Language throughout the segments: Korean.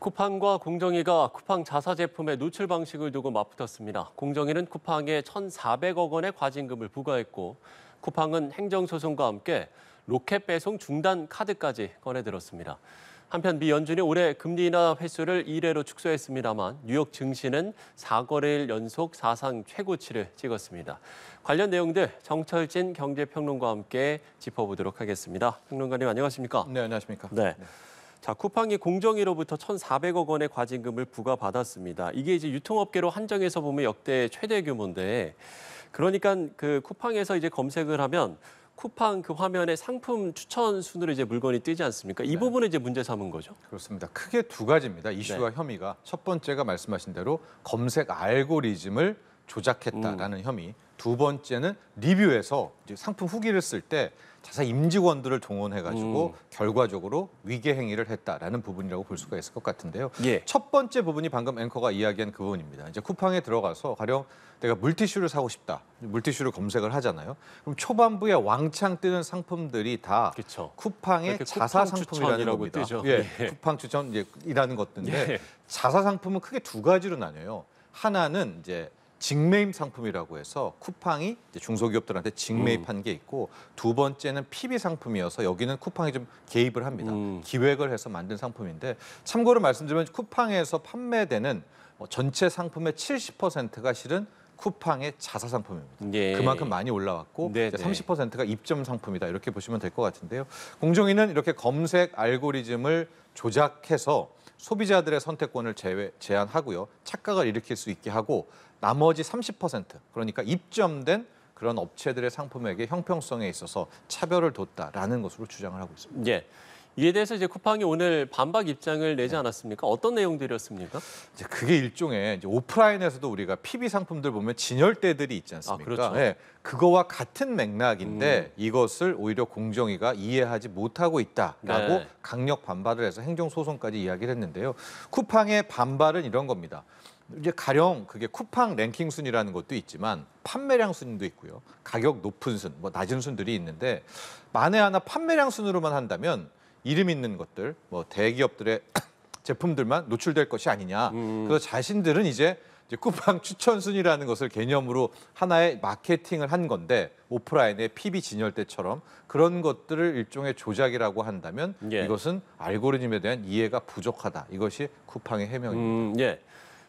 쿠팡과 공정위가 쿠팡 자사 제품의 노출 방식을 두고 맞붙었습니다. 공정위는 쿠팡에 1,400억 원의 과징금을 부과했고 쿠팡은 행정소송과 함께 로켓 배송 중단 카드까지 꺼내들었습니다. 한편 미 연준이 올해 금리 인하 횟수를 1회로 축소했습니다만 뉴욕 증시는 4거래일 연속 사상 최고치를 찍었습니다. 관련 내용들 정철진 경제평론가와 함께 짚어보도록 하겠습니다. 평론가님 안녕하십니까? 네, 안녕하십니까? 네. 자, 쿠팡이 공정위로부터 1,400억 원의 과징금을 부과받았습니다. 이게 이제 유통업계로 한정해서 보면 역대 최대 규모인데, 그러니까 그 쿠팡에서 이제 검색을 하면 쿠팡 그 화면에 상품 추천 순으로 이제 물건이 뜨지 않습니까? 이 부분을 이제 문제 삼은 거죠. 그렇습니다. 크게 두 가지입니다. 이슈와 혐의가. 첫 번째가 말씀하신 대로 검색 알고리즘을 조작했다라는 혐의. 두 번째는 리뷰에서 이제 상품 후기를 쓸 때 자사 임직원들을 동원해가지고 결과적으로 위계 행위를 했다라는 부분이라고 볼 수가 있을 것 같은데요. 예. 첫 번째 부분이 방금 앵커가 이야기한 그 부분입니다. 이제 쿠팡에 들어가서 가령 내가 물티슈를 사고 싶다. 물티슈를 검색을 하잖아요. 그럼 초반부에 왕창 뜨는 상품들이 다 그렇죠. 쿠팡의 자사 쿠팡 상품이라는 추천이라고 겁니다. 뜨죠. 예, 예. 쿠팡 추천이라는 것들인데 예. 자사 상품은 크게 두 가지로 나뉘어요. 하나는 이제 직매입 상품이라고 해서 쿠팡이 이제 중소기업들한테 직매입한 게 있고, 두 번째는 PB 상품이어서 여기는 쿠팡이 좀 개입을 합니다. 기획을 해서 만든 상품인데, 참고로 말씀드리면 쿠팡에서 판매되는 전체 상품의 70%가 실은 쿠팡의 자사 상품입니다. 예. 그만큼 많이 올라왔고 네네. 30%가 입점 상품이다, 이렇게 보시면 될 것 같은데요. 공정위는 이렇게 검색 알고리즘을 조작해서 소비자들의 선택권을 제한하고요. 착각을 일으킬 수 있게 하고, 나머지 30%, 그러니까 입점된 그런 업체들의 상품에게 형평성에 있어서 차별을 뒀다라는 것으로 주장을 하고 있습니다. 예. 이에 대해서 이제 쿠팡이 오늘 반박 입장을 내지 않았습니까? 어떤 내용들이었습니까? 이제 그게 일종의 이제 오프라인에서도 우리가 PB 상품들 보면 진열대들이 있지 않습니까? 그렇죠. 네, 그거와 같은 맥락인데 이것을 오히려 공정위가 이해하지 못하고 있다라고 네. 강력 반발을 해서 행정소송까지 이야기를 했는데요. 쿠팡의 반발은 이런 겁니다. 이제 가령 그게 쿠팡 랭킹 순이라는 것도 있지만 판매량 순도 있고요. 가격 높은 순, 낮은 순들이 있는데, 만에 하나 판매량 순으로만 한다면 이름 있는 것들, 대기업들의 제품들만 노출될 것이 아니냐. 그래서 자신들은 이제 쿠팡 추천 순이라는 것을 개념으로 하나의 마케팅을 한 건데, 오프라인의 PB 진열대처럼 그런 것들을 일종의 조작이라고 한다면 예. 이것은 알고리즘에 대한 이해가 부족하다. 이것이 쿠팡의 해명입니다. 예.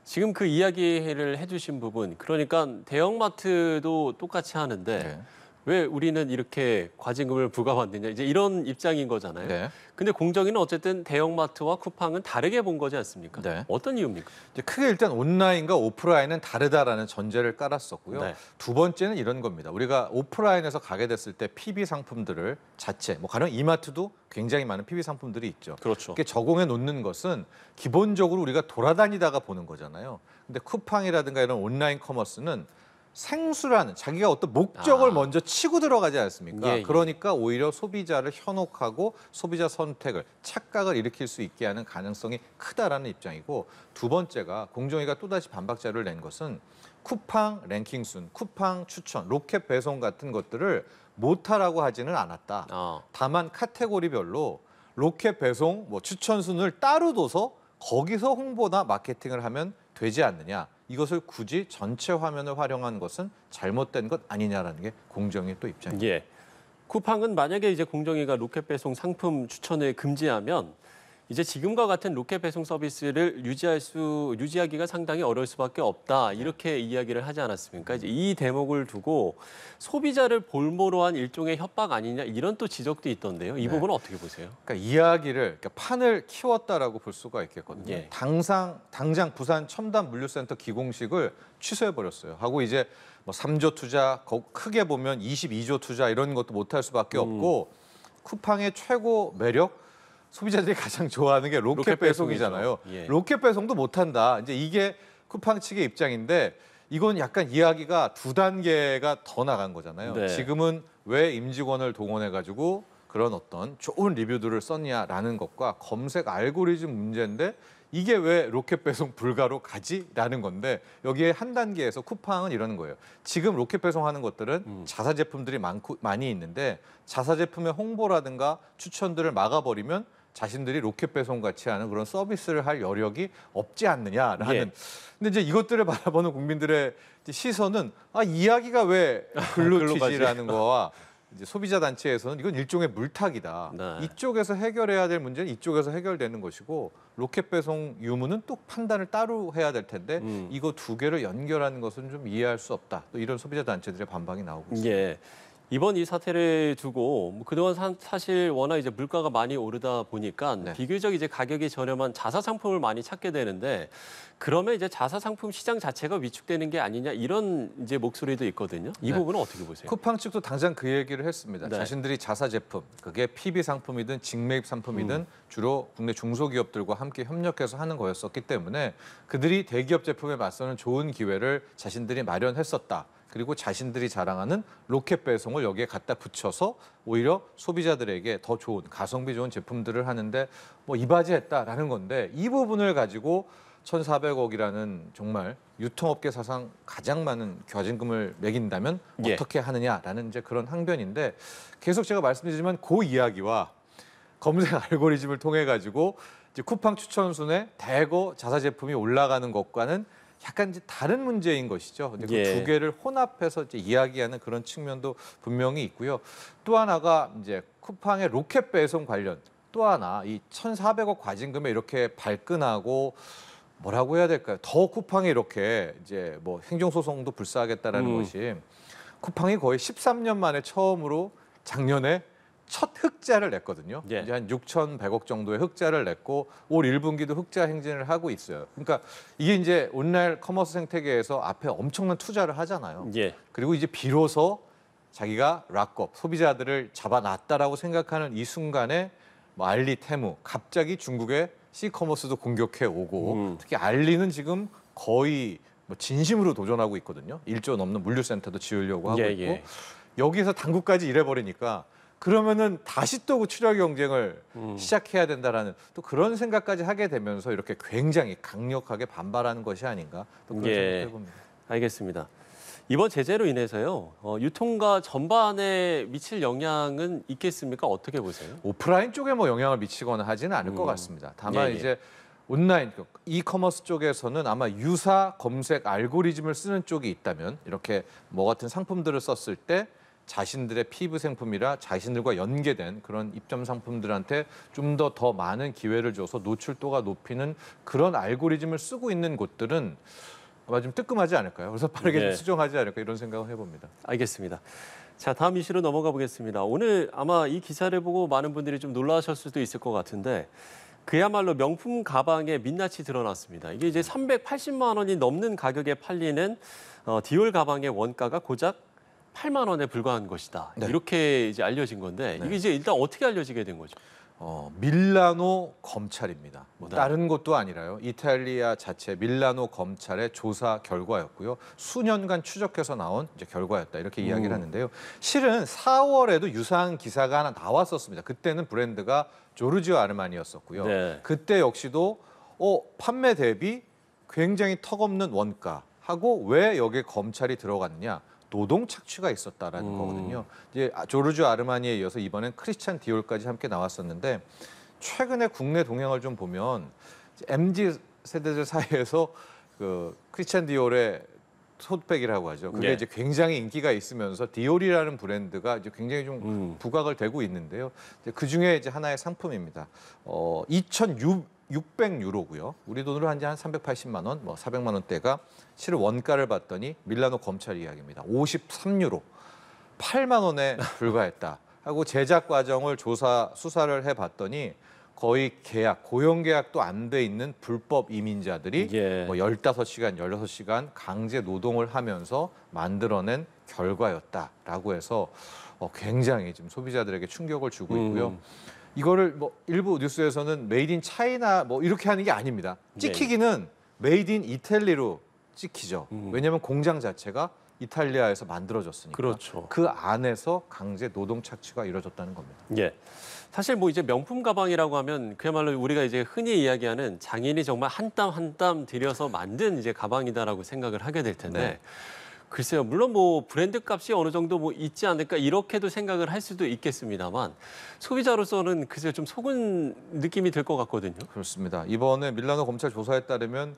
지금 그 이야기를 해주신 부분, 그러니까 대형마트도 똑같이 하는데 네. 왜 우리는 이렇게 과징금을 부과받느냐, 이제 이런 입장인 거잖아요. 네. 근데 공정위는 어쨌든 대형마트와 쿠팡은 다르게 본 거지 않습니까? 네. 어떤 이유입니까? 이제 크게 일단 온라인과 오프라인은 다르다라는 전제를 깔았었고요. 네. 두 번째는 이런 겁니다. 우리가 오프라인에서 가게 됐을 때 PB 상품들을 자체, 가령 이마트도 굉장히 많은 PB 상품들이 있죠. 그렇죠. 이렇게 적용해 놓는 것은 기본적으로 우리가 돌아다니다가 보는 거잖아요. 근데 쿠팡이라든가 이런 온라인 커머스는 생수라는 자기가 어떤 목적을 먼저 치고 들어가지 않습니까? 예. 그러니까 오히려 소비자를 현혹하고 소비자 선택을, 착각을 일으킬 수 있게 하는 가능성이 크다라는 입장이고, 두 번째가 공정위가 또다시 반박 자료를 낸 것은 쿠팡 랭킹순, 쿠팡 추천, 로켓 배송 같은 것들을 못하라고 하지는 않았다. 다만 카테고리별로 로켓 배송, 추천순을 따로 둬서 거기서 홍보나 마케팅을 하면 되지 않느냐. 이것을 굳이 전체 화면을 활용한 것은 잘못된 것 아니냐라는 게 공정위의 또 입장입니다. 예. 쿠팡은 만약에 이제 공정위가 로켓 배송 상품 추천을 금지하면 이제 지금과 같은 로켓 배송 서비스를 유지하기가 상당히 어려울 수밖에 없다, 이렇게 이야기를 하지 않았습니까? 이제 이 대목을 두고 소비자를 볼모로 한 일종의 협박 아니냐, 이런 또 지적도 있던데요. 이 부분은 어떻게 보세요? 그러니까 그러니까 판을 키웠다라고 볼 수가 있겠거든요. 예. 당장 부산 첨단 물류센터 기공식을 취소해 버렸어요. 하고 이제 3조 투자, 크게 보면 22조 투자, 이런 것도 못할 수밖에 없고, 쿠팡의 최고 매력, 소비자들이 가장 좋아하는 게 로켓 배송이잖아요. 예. 로켓 배송도 못한다. 이제 이게 쿠팡 측의 입장인데, 이건 약간 이야기가 두 단계가 더 나간 거잖아요. 네. 지금은 왜 임직원을 동원해가지고 그런 어떤 좋은 리뷰들을 썼냐라는 것과 검색 알고리즘 문제인데, 이게 왜 로켓 배송 불가로 가지?라는 건데, 여기에 한 단계에서 쿠팡은 이러는 거예요. 지금 로켓 배송하는 것들은 자사 제품들이 많이 있는데, 자사 제품의 홍보라든가 추천들을 막아버리면 자신들이 로켓 배송 같이 하는 그런 서비스를 할 여력이 없지 않느냐라는. 예. 근데 이제 이것들을 바라보는 국민들의 이제 시선은 이야기가 왜 글로 글로 가지. 튀지라는 거와 이제 소비자 단체에서는 이건 일종의 물타기다. 네. 이쪽에서 해결해야 될 문제는 이쪽에서 해결되는 것이고 로켓 배송 유무는 또 판단을 따로 해야 될 텐데 이거 두 개를 연결하는 것은 좀 이해할 수 없다. 또 이런 소비자 단체들의 반박이 나오고 있습니다. 예. 이번 이 사태를 두고 뭐 그동안 사실 워낙 이제 물가가 많이 오르다 보니까 네. 비교적 이제 가격이 저렴한 자사 상품을 많이 찾게 되는데 그러면 이제 자사 상품 시장 자체가 위축되는 게 아니냐 이런 이제 목소리도 있거든요. 이 네. 부분은 어떻게 보세요? 쿠팡 측도 당장 그 얘기를 했습니다. 네. 자신들이 자사 제품, 그게 PB 상품이든 직매입 상품이든 주로 국내 중소기업들과 함께 협력해서 하는 거였었기 때문에 그들이 대기업 제품에 맞서는 좋은 기회를 자신들이 마련했었다. 그리고 자신들이 자랑하는 로켓 배송을 여기에 갖다 붙여서 오히려 소비자들에게 더 좋은 가성비 좋은 제품들을 하는데 뭐 이바지했다라는 건데 이 부분을 가지고 1,400억이라는 정말 유통업계 사상 가장 많은 과징금을 매긴다면 예. 어떻게 하느냐라는 이제 그런 항변인데 계속 제가 말씀드리지만 그 이야기와 검색 알고리즘을 통해 가지고 이제 쿠팡 추천순에 대거 자사 제품이 올라가는 것과는 약간 이제 다른 문제인 것이죠. 근데 예. 그 두 개를 혼합해서 이제 이야기하는 그런 측면도 분명히 있고요. 또 하나가 이제 쿠팡의 로켓 배송 관련 또 하나 이 1,400억 과징금에 이렇게 발끈하고 뭐라고 해야 될까요? 더 쿠팡이 이렇게 이제 뭐 행정소송도 불사하겠다라는 것이 쿠팡이 거의 13년 만에 처음으로 작년에 첫 흑자를 냈거든요. 예. 이제 한 6,100억 정도의 흑자를 냈고 올 1분기도 흑자 행진을 하고 있어요. 그러니까 이게 이제 온라인 커머스 생태계에서 앞에 엄청난 투자를 하잖아요. 예. 그리고 이제 비로소 자기가 락업 소비자들을 잡아놨다라고 생각하는 이 순간에 뭐 알리, 테무 갑자기 중국의 시커머스도 공격해 오고 특히 알리는 지금 거의 뭐 진심으로 도전하고 있거든요. 1조 넘는 물류센터도 지으려고 하고 예, 있고 예. 여기서 당구까지 이래버리니까 그러면은 다시 또 출혈 경쟁을 시작해야 된다라는 또 그런 생각까지 하게 되면서 이렇게 굉장히 강력하게 반발하는 것이 아닌가 또 그런 예. 생각을 해봅니다. 알겠습니다. 이번 제재로 인해서요. 유통가 전반에 미칠 영향은 있겠습니까? 어떻게 보세요? 오프라인 쪽에 뭐 영향을 미치거나 하지는 않을 것 같습니다. 다만 예, 예. 이제 온라인 이커머스 쪽에서는 아마 유사 검색 알고리즘을 쓰는 쪽이 있다면 이렇게 뭐 같은 상품들을 썼을 때 자신들의 피부 생품이라 자신들과 연계된 그런 입점 상품들한테 좀 더 많은 기회를 줘서 노출도가 높이는 그런 알고리즘을 쓰고 있는 곳들은 아마 좀 뜨끔하지 않을까요? 그래서 빠르게 좀 네. 수정하지 않을까 이런 생각을 해봅니다. 알겠습니다. 자, 다음 이슈로 넘어가 보겠습니다. 오늘 아마 이 기사를 보고 많은 분들이 좀 놀라실 수도 있을 것 같은데 그야말로 명품 가방에 민낯이 드러났습니다. 이게 이제 380만 원이 넘는 가격에 팔리는 디올 가방의 원가가 고작 8만 원에 불과한 것이다. 네. 이렇게 이제 알려진 건데 네. 이게 이제 일단 어떻게 알려지게 된 거죠? 밀라노 검찰입니다. 뭐 네. 다른 곳도 아니라요. 이탈리아 자체 밀라노 검찰의 조사 결과였고요. 수년간 추적해서 나온 이제 결과였다. 이렇게 이야기를 하는데요. 실은 4월에도 유사한 기사가 하나 나왔었습니다. 그때는 브랜드가 조르지오 아르마니였었고요. 네. 그때 역시도 판매 대비 굉장히 턱없는 원가하고 왜 여기에 검찰이 들어갔느냐? 노동 착취가 있었다라는 거거든요. 이제 조르지오 아르마니에 이어서 이번엔 크리스찬 디올까지 함께 나왔었는데 최근에 국내 동향을 좀 보면 MZ 세대들 사이에서 그 크리스찬 디올의 소백이라고 하죠. 그게 네. 이제 굉장히 인기가 있으면서 디올이라는 브랜드가 이제 굉장히 좀 부각을 되고 있는데요. 그 중에 이제 하나의 상품입니다. 2,600유로고요. 우리 돈으로 한 380만 원, 뭐 400만 원대가 실은 원가를 봤더니 밀라노 검찰 이야기입니다. 53유로, 8만 원에 불과했다. 하고 제작 과정을 수사를 해봤더니 거의 고용 계약도 안 돼 있는 불법 이민자들이 예. 뭐 15시간, 16시간 강제 노동을 하면서 만들어낸 결과였다라고 해서 굉장히 지금 소비자들에게 충격을 주고 있고요. 이거를 뭐 일부 뉴스에서는 메이드 인 차이나 뭐 이렇게 하는 게 아닙니다. 찍히기는 메이드 인 이탈리로 찍히죠. 왜냐하면 공장 자체가 이탈리아에서 만들어졌으니까. 그렇죠. 그 안에서 강제 노동 착취가 이루어졌다는 겁니다. 예. 사실 뭐 이제 명품 가방이라고 하면 그야말로 우리가 이제 흔히 이야기하는 장인이 정말 한 땀 한 땀 들여서 만든 이제 가방이다라고 생각을 하게 될 텐데 네. 글쎄요. 물론 뭐 브랜드 값이 어느 정도 뭐 있지 않을까 이렇게도 생각을 할 수도 있겠습니다만 소비자로서는 글쎄요. 좀 속은 느낌이 들 것 같거든요. 그렇습니다. 이번에 밀라노 검찰 조사에 따르면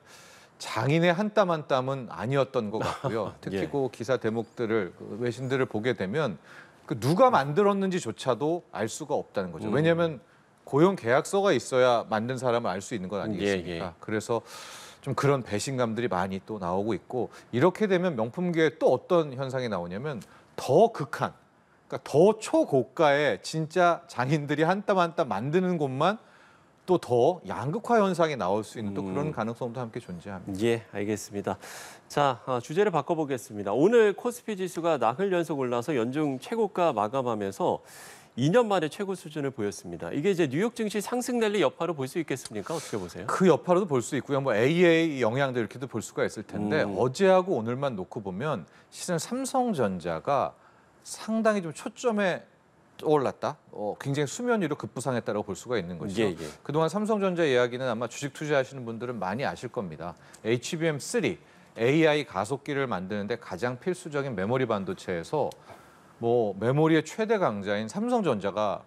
장인의 한 땀 한 땀은 아니었던 것 같고요. 특히 예. 그 기사 대목들을 외신들을 보게 되면 그 누가 만들었는지조차도 알 수가 없다는 거죠. 왜냐하면 고용 계약서가 있어야 만든 사람을 알 수 있는 건 아니겠습니까? 예, 예. 그래서 좀 그런 배신감들이 많이 또 나오고 있고 이렇게 되면 명품계에 또 어떤 현상이 나오냐면 더 극한, 그러니까 더 초고가의 진짜 장인들이 한 땀 한 땀 만드는 곳만 또 더 양극화 현상이 나올 수 있는 또 그런 가능성도 함께 존재합니다. 예, 알겠습니다. 자, 주제를 바꿔보겠습니다. 오늘 코스피 지수가 나흘 연속 올라서 연중 최고가 마감하면서 2년 만에 최고 수준을 보였습니다. 이게 이제 뉴욕 증시 상승 랠리 여파로 볼 수 있겠습니까? 어떻게 보세요? 그 여파로도 볼 수 있고요. 뭐 AA 영향도 이렇게도 볼 수가 있을 텐데 어제하고 오늘만 놓고 보면 실은 삼성전자가 상당히 좀 초점에 올랐다. 굉장히 수면 위로 급부상했다고 볼 수가 있는 것이죠. 예, 예. 그동안 삼성전자 이야기는 아마 주식 투자하시는 분들은 많이 아실 겁니다. HBM3 AI 가속기를 만드는데 가장 필수적인 메모리 반도체에서 뭐 메모리의 최대 강자인 삼성전자가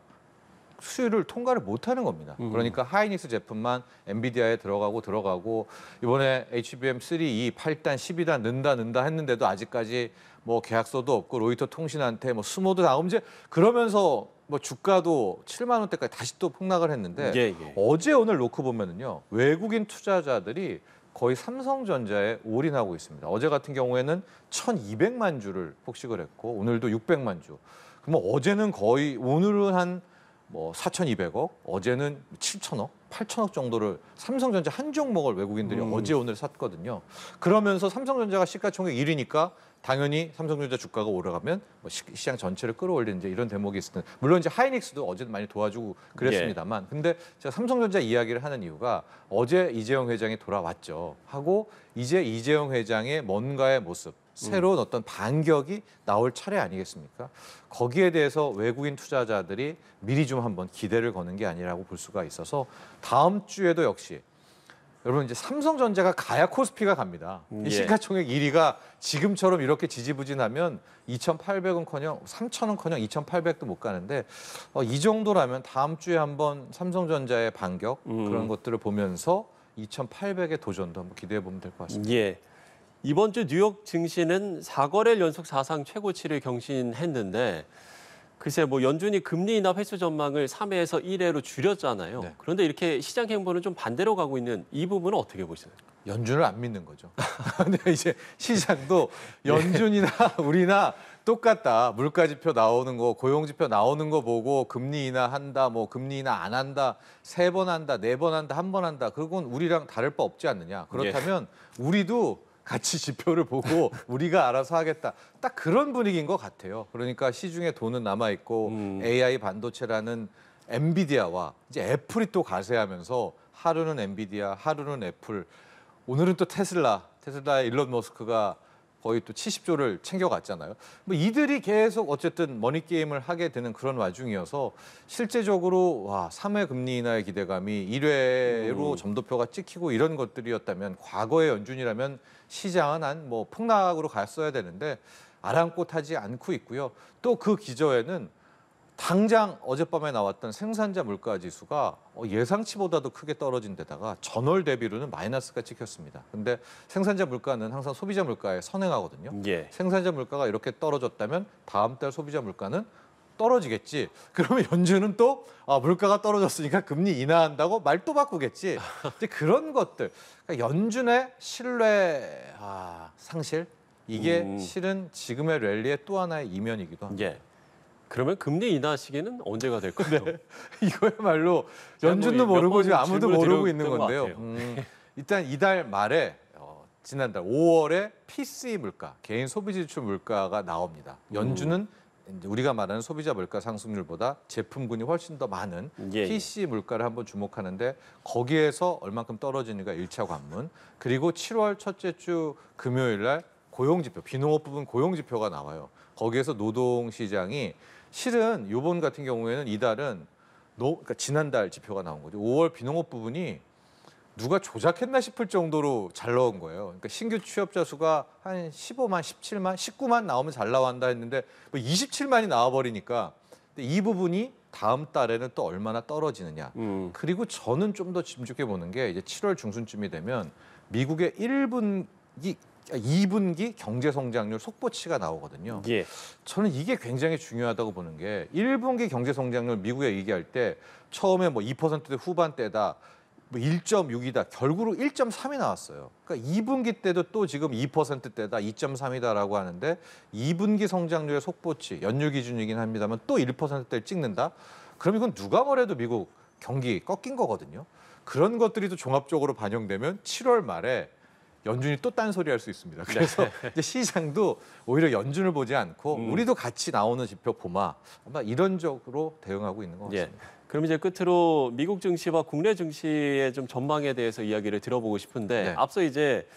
수율을 통과를 못하는 겁니다. 그러니까 하이닉스 제품만 엔비디아에 들어가고 이번에 HBM3, 2, 8단, 12단 는다 했는데도 아직까지 뭐 계약서도 없고 로이터 통신한테 뭐 수모도 나오면 이제 그러면서 뭐 주가도 7만 원대까지 다시 또 폭락을 했는데 예, 예. 어제 오늘 놓고 보면은요 외국인 투자자들이 거의 삼성전자에 올인하고 있습니다. 어제 같은 경우에는 1,200만 주를 폭식을 했고 오늘도 600만 주. 그럼 어제는 거의 오늘은 한 뭐 4,200억, 어제는 7천억, 8천억 정도를 삼성전자 한 종목을 외국인들이 어제 오늘 샀거든요. 그러면서 삼성전자가 시가총액 1위니까 당연히 삼성전자 주가가 올라가면 뭐 시장 전체를 끌어올리는 이제 이런 대목이 있을 텐데 물론 이제 하이닉스도 어제도 많이 도와주고 그랬습니다만 근데 제가 삼성전자 이야기를 하는 이유가 어제 이재용 회장이 돌아왔죠. 하고 이제 이재용 회장의 뭔가의 모습 새로운 어떤 반격이 나올 차례 아니겠습니까? 거기에 대해서 외국인 투자자들이 미리 좀 한번 기대를 거는 게 아니라고 볼 수가 있어서 다음 주에도 역시 여러분 이제 삼성전자가 가야 코스피가 갑니다. 예. 이 시가총액 1위가 지금처럼 이렇게 지지부진하면 2,800은커녕 3,000은커녕 2,800도 못 가는데 이 정도라면 다음 주에 한번 삼성전자의 반격 그런 것들을 보면서 2,800의 도전도 한번 기대해 보면 될 것 같습니다. 예. 이번 주 뉴욕 증시는 4거래일 연속 사상 최고치를 경신했는데 글쎄 뭐 연준이 금리 인하 회수 전망을 3회에서 1회로 줄였잖아요. 네. 그런데 이렇게 시장 행보는 좀 반대로 가고 있는 이 부분은 어떻게 보시나요? 연준을 안 믿는 거죠. 근데 이제 시장도 연준이나 우리나 똑같다. 물가 지표 나오는 거, 고용 지표 나오는 거 보고 금리 인하 한다, 뭐 금리 인하 안 한다, 3번 한다, 4번 한다, 1번 한다. 그건 우리랑 다를 바 없지 않느냐. 그렇다면 우리도 같이 지표를 보고 우리가 알아서 하겠다. 딱 그런 분위기인 것 같아요. 그러니까 시중에 돈은 남아 있고 AI 반도체라는 엔비디아와 이제 애플이 또 가세하면서 하루는 엔비디아, 하루는 애플. 오늘은 또 테슬라의 일론 머스크가 거의 또 70조를 챙겨갔잖아요. 뭐 이들이 계속 어쨌든 머니 게임을 하게 되는 그런 와중이어서 실제적으로 3회 금리 인하의 기대감이 1회로 점도표가 찍히고 이런 것들이었다면 과거의 연준이라면 시장은 한 뭐 폭락으로 갔어야 되는데 아랑곳하지 않고 있고요. 또 그 기저에는 당장 어젯밤에 나왔던 생산자 물가 지수가 예상치보다도 크게 떨어진 데다가 전월 대비로는 마이너스가 찍혔습니다. 근데 생산자 물가는 항상 소비자 물가에 선행하거든요. 예. 생산자 물가가 이렇게 떨어졌다면 다음 달 소비자 물가는 떨어지겠지. 그러면 연준은 또 물가가 떨어졌으니까 금리 인하한다고 말 또 바꾸겠지. 이제 그런 것들. 그러니까 연준의 신뢰 상실 이게 실은 지금의 랠리의 또 하나의 이면이기도 합니다. 예. 그러면 금리 인하 시기는 언제가 될까요? 이거야말로 제가 연준도 뭐 모르고 지금 몇 번 아무도 질문을 모르고 있는 드렸던 것 건데요. 같아요. 일단 이달 말에 지난달 5월에 PC 물가, 개인 소비 지출 물가가 나옵니다. 연준은 이제 우리가 말하는 소비자 물가 상승률보다 제품군이 훨씬 더 많은 예. PC 물가를 한번 주목하는데 거기에서 얼만큼 떨어지는가 1차 관문. 그리고 7월 첫째 주 금요일 날 고용지표, 비농업 부분 고용지표가 나와요. 거기에서 노동시장이 실은 요번 같은 경우에는 이달은 그러니까 지난달 지표가 나온 거죠. 5월 비농업 부분이 누가 조작했나 싶을 정도로 잘 나온 거예요. 그러니까 신규 취업자 수가 한 15만, 17만, 19만 나오면 잘 나온다 했는데 뭐 27만이 나와버리니까 이 부분이 다음 달에는 또 얼마나 떨어지느냐. 그리고 저는 좀 더 짐작해 보는 게 이제 7월 중순쯤이 되면 미국의 2분기 경제 성장률 속보치가 나오거든요. 예. 저는 이게 굉장히 중요하다고 보는 게 1분기 경제 성장률 미국에 얘기할 때 처음에 뭐 2% 후반대다. 뭐 1.6이다. 결국은 1.3이 나왔어요. 그러니까 2분기 때도 또 지금 2%대다, 2.3이다라고 하는데 2분기 성장률의 속보치, 연율 기준이긴 합니다만 또 1%대를 찍는다. 그럼 이건 누가 뭐래도 미국 경기 꺾인 거거든요. 그런 것들이 또 종합적으로 반영되면 7월 말에 연준이 또 딴소리 할 수 있습니다. 그래서 이제 시장도 오히려 연준을 보지 않고 우리도 같이 나오는 지표 보마 아마 이런 쪽으로 대응하고 있는 것 같습니다. 예. 그럼 이제 끝으로 미국 증시와 국내 증시의 좀 전망에 대해서 이야기를 들어보고 싶은데 네. 앞서 이제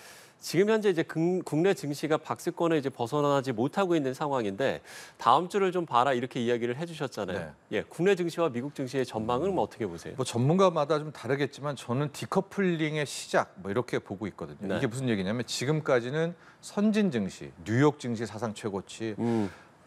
지금 현재 이제 국내 증시가 박스권을 이제 벗어나지 못하고 있는 상황인데 다음 주를 좀 봐라 이렇게 이야기를 해주셨잖아요. 네. 예, 국내 증시와 미국 증시의 전망은 뭐 어떻게 보세요? 뭐 전문가마다 좀 다르겠지만 저는 디커플링의 시작 뭐 이렇게 보고 있거든요. 네. 이게 무슨 얘기냐면 지금까지는 선진 증시, 뉴욕 증시 사상 최고치,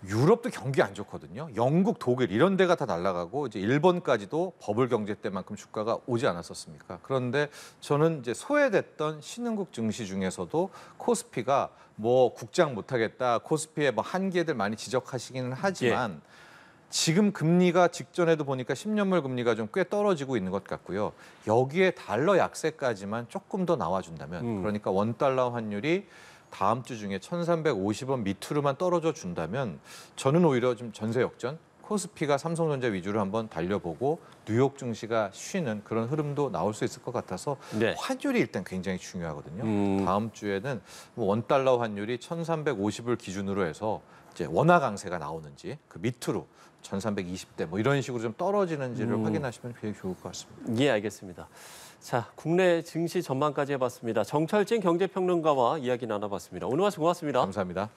유럽도 경기 안 좋거든요. 영국, 독일 이런 데가 다 날아가고 이제 일본까지도 버블 경제 때만큼 주가가 오지 않았었습니까? 그런데 저는 이제 소외됐던 신흥국 증시 중에서도 코스피가 뭐 국장 못하겠다, 코스피의 뭐 한계들 많이 지적하시기는 하지만 지금 금리가 직전에도 보니까 10년물 금리가 좀 꽤 떨어지고 있는 것 같고요. 여기에 달러 약세까지만 조금 더 나와준다면, 그러니까 원달러 환율이 다음 주 중에 1,350원 밑으로만 떨어져 준다면 저는 오히려 좀 전세 역전, 코스피가 삼성전자 위주로 한번 달려보고 뉴욕 증시가 쉬는 그런 흐름도 나올 수 있을 것 같아서 네. 환율이 일단 굉장히 중요하거든요. 다음 주에는 뭐 원달러 환율이 1,350을 기준으로 해서 이제 원화 강세가 나오는지 그 밑으로 1,320대 뭐 이런 식으로 좀 떨어지는지를 확인하시면 되게 좋을 것 같습니다. 예, 알겠습니다. 자, 국내 증시 전망까지 해봤습니다. 정철진 경제평론가와 이야기 나눠봤습니다. 오늘 말씀 고맙습니다. 감사합니다.